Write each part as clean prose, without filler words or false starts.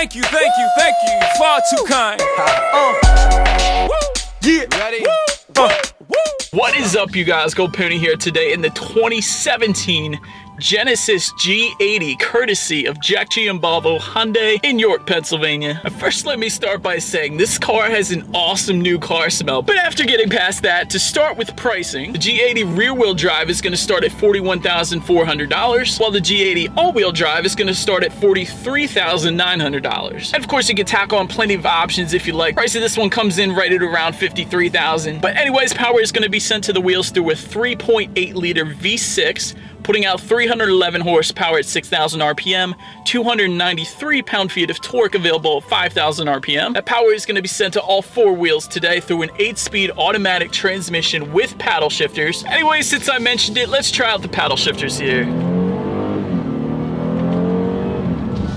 Thank you, far too kind. Yeah. Ready? What is up, you guys? Gold Pony here today in the 2017 Genesis G80, courtesy of Jack Giambalvo Hyundai in York, Pennsylvania. First, let me start by saying this car has an awesome new car smell. But after getting past that, to start with pricing, the G80 rear-wheel drive is going to start at $41,400, while the G80 all-wheel drive is going to start at $43,900. And of course, you can tack on plenty of options if you like. Price of this one comes in right at around $53,000. But anyways, power is going to be sent to the wheels through a 3.8-liter V6, putting out 311 horsepower at 6,000 RPM, 293 pound-feet of torque available at 5,000 RPM. That power is going to be sent to all four wheels today through an 8-speed automatic transmission with paddle shifters. Anyway, since I mentioned it, let's try out the paddle shifters here.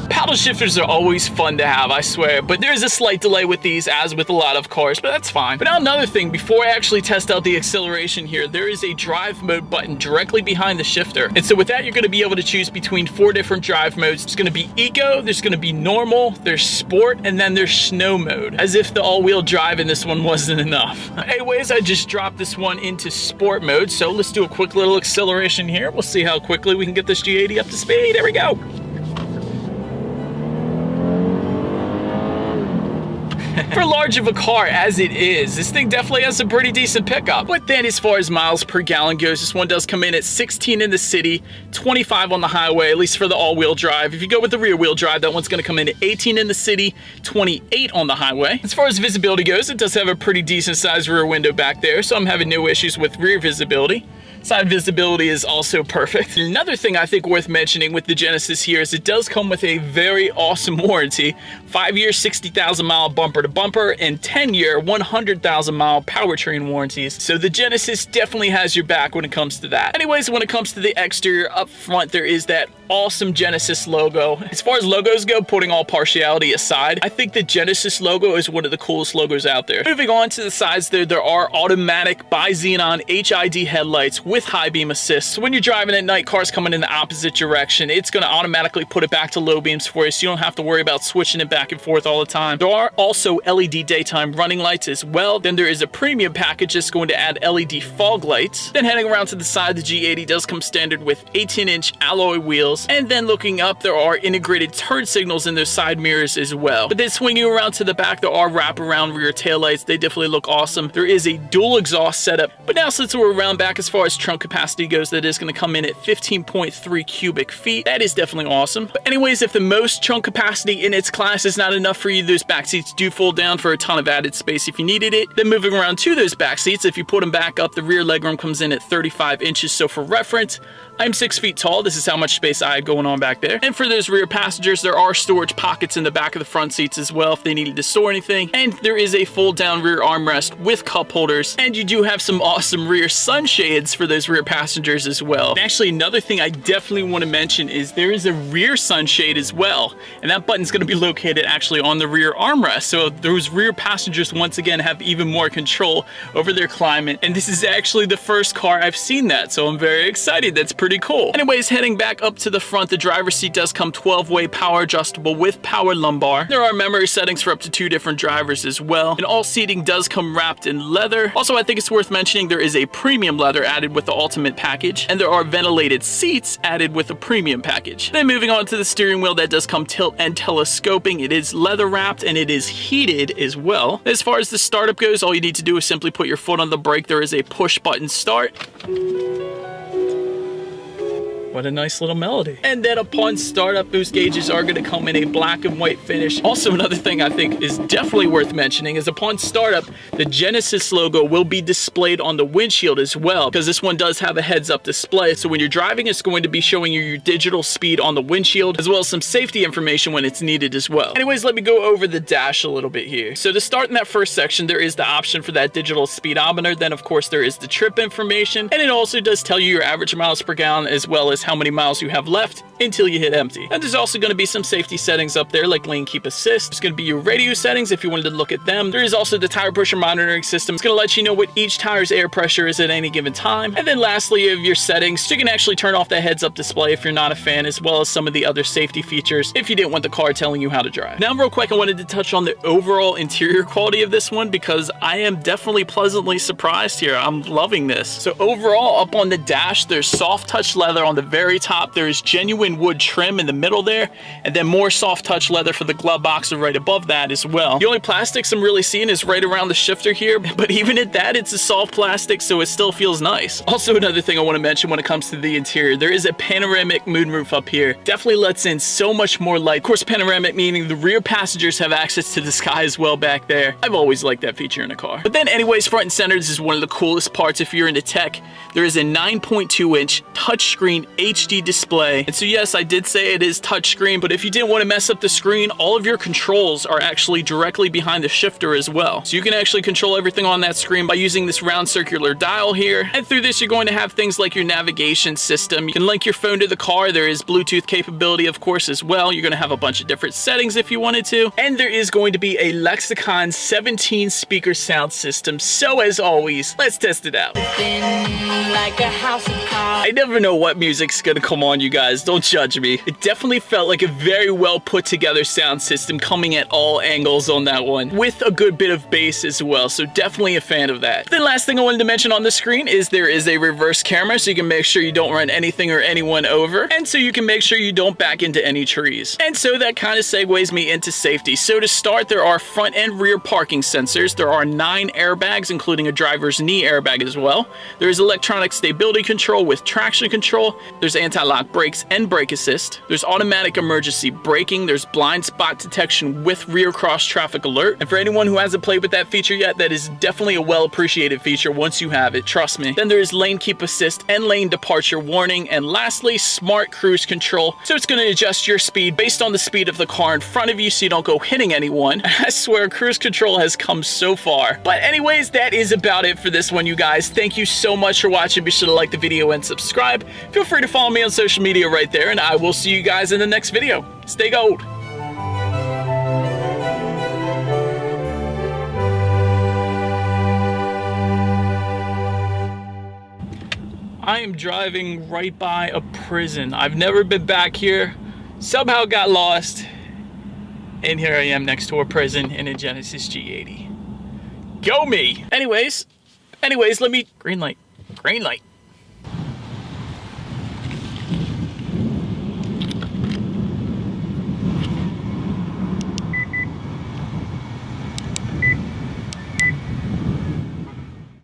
Paddle shifters are always fun to have, I swear, but there's a slight delay with these, as with a lot of cars, but that's fine. But now another thing, before I actually test out the acceleration here, there is a drive mode button directly behind the shifter. And so with that, you're going to be able to choose between 4 different drive modes. There's going to be eco, there's going to be normal, there's sport, and then there's snow mode, as if the all-wheel drive in this one wasn't enough. Anyways, I just dropped this one into sport mode, so let's do a quick little acceleration here. We'll see how quickly we can get this G80 up to speed. There we go. For large of a car as it is, this thing definitely has a pretty decent pickup. But then as far as miles per gallon goes, this one does come in at 16 in the city, 25 on the highway, at least for the all-wheel drive. If you go with the rear-wheel drive, that one's going to come in at 18 in the city, 28 on the highway. As far as visibility goes, it does have a pretty decent sized rear window back there, so I'm having no issues with rear visibility. Side visibility is also perfect. Another thing I think worth mentioning with the Genesis here is it does come with a very awesome warranty. 5-year, 60,000 mile bumper to bumper, and 10-year, 100,000 mile powertrain warranties. So the Genesis definitely has your back when it comes to that. Anyways, when it comes to the exterior up front, there is that awesome Genesis logo. As far as logos go, putting all partiality aside, I think the Genesis logo is one of the coolest logos out there. Moving on to the sides there are automatic bi-xenon HID headlights with high beam assist. So when you're driving at night, cars coming in the opposite direction, it's going to automatically put it back to low beams for you, so you don't have to worry about switching it back and forth all the time. There are also LED daytime running lights as well. Then there is a premium package that's going to add LED fog lights. Then heading around to the side, the G80 does come standard with 18-inch alloy wheels. And then looking up, there are integrated turn signals in their side mirrors as well. But then swinging around to the back, there are wraparound rear taillights. They definitely look awesome. There is a dual exhaust setup. But now since we're around back, as far as trunk capacity goes, that is going to come in at 15.3 cubic feet. That is definitely awesome. But anyways, if the most trunk capacity in its class is not enough for you, those back seats do fold down for a ton of added space if you needed it. Then moving around to those back seats, if you put them back up, the rear legroom comes in at 35 inches. So for reference, I'm 6 feet tall. This is how much space I had going on back there. And for those rear passengers, there are storage pockets in the back of the front seats as well if they needed to store anything. And there is a fold-down rear armrest with cup holders. And you do have some awesome rear sunshades for those rear passengers as well. And actually, another thing I definitely want to mention is there is a rear sunshade as well. And that button's going to be located actually on the rear armrest. So those rear passengers, once again, have even more control over their climate. And this is actually the first car I've seen that. So I'm very excited. That's pretty cool. Anyways, heading back up to the front, the driver's seat does come 12-way power adjustable with power lumbar. There are memory settings for up to 2 different drivers as well. And all seating does come wrapped in leather. Also, I think it's worth mentioning there is a premium leather added with the ultimate package. And there are ventilated seats added with a premium package. Then moving on to the steering wheel, that does come tilt and telescoping. It is leather wrapped and it is heated as well. As far as the startup goes, all you need to do is simply put your foot on the brake. There is a push button start. What a nice little melody. And then upon startup, those gauges are going to come in a black and white finish. Also, another thing I think is definitely worth mentioning is upon startup, the Genesis logo will be displayed on the windshield as well, because this one does have a heads-up display. So when you're driving, it's going to be showing you your digital speed on the windshield, as well as some safety information when it's needed as well. Anyways, let me go over the dash a little bit here. So to start in that first section, there is the option for that digital speedometer. Then, of course, there is the trip information, and it also does tell you your average miles per gallon, as well as how many miles you have left until you hit empty. And there's also going to be some safety settings up there like lane keep assist. There's going to be your radio settings if you wanted to look at them. There is also the tire pressure monitoring system. It's going to let you know what each tire's air pressure is at any given time. And then lastly of your settings, you can actually turn off the heads-up display if you're not a fan, as well as some of the other safety features if you didn't want the car telling you how to drive. Now real quick, I wanted to touch on the overall interior quality of this one because I am definitely pleasantly surprised here. I'm loving this. So overall, up on the dash, there's soft touch leather on the very top. There's genuine wood trim in the middle there, and then more soft touch leather for the glove box right above that as well. The only plastics I'm really seeing is right around the shifter here, but even at that, it's a soft plastic, so it still feels nice. Also, another thing I want to mention when it comes to the interior, there is a panoramic moonroof up here. Definitely lets in so much more light. Of course, panoramic meaning the rear passengers have access to the sky as well back there. I've always liked that feature in a car. But then anyways, front and center, this is one of the coolest parts if you're into tech. There is a 9.2-inch touchscreen HD display. And so yes, I did say it is touchscreen, but if you didn't want to mess up the screen, all of your controls are actually directly behind the shifter as well. So you can actually control everything on that screen by using this round circular dial here. And through this, you're going to have things like your navigation system. You can link your phone to the car. There is Bluetooth capability, of course, as well. You're going to have a bunch of different settings if you wanted to. And there is going to be a Lexicon 17 speaker sound system. So as always, let's test it out. Like a house of cards. I never know what music's gonna come on, you guys. Don't judge me. It definitely felt like a very well put together sound system coming at all angles on that one, with a good bit of bass as well. So definitely a fan of that. The last thing I wanted to mention on the screen is there is a reverse camera, so you can make sure you don't run anything or anyone over, and so you can make sure you don't back into any trees. And so that kind of segues me into safety. So to start, there are front and rear parking sensors. There are 9 airbags, including a driver's knee airbag as well. There is electronic stability control with traction control. There's anti-lock brakes and brake assist. There's automatic emergency braking. There's blind spot detection with rear cross traffic alert. And for anyone who hasn't played with that feature yet, that is definitely a well appreciated feature once you have it, trust me. Then there is lane keep assist and lane departure warning. And lastly, smart cruise control. So it's going to adjust your speed based on the speed of the car in front of you so you don't go hitting anyone. I swear, cruise control has come so far. But anyways, that is about it for this one, you guys. Thank you so much for watching. Be sure to like the video and subscribe. Feel free to follow me on social media right there, and I will see you guys in the next video. Stay gold. I am driving right by a prison. I've never been back here. Somehow got lost. And here I am next to a prison in a Genesis G80. Go me! Anyways, let me... Green light.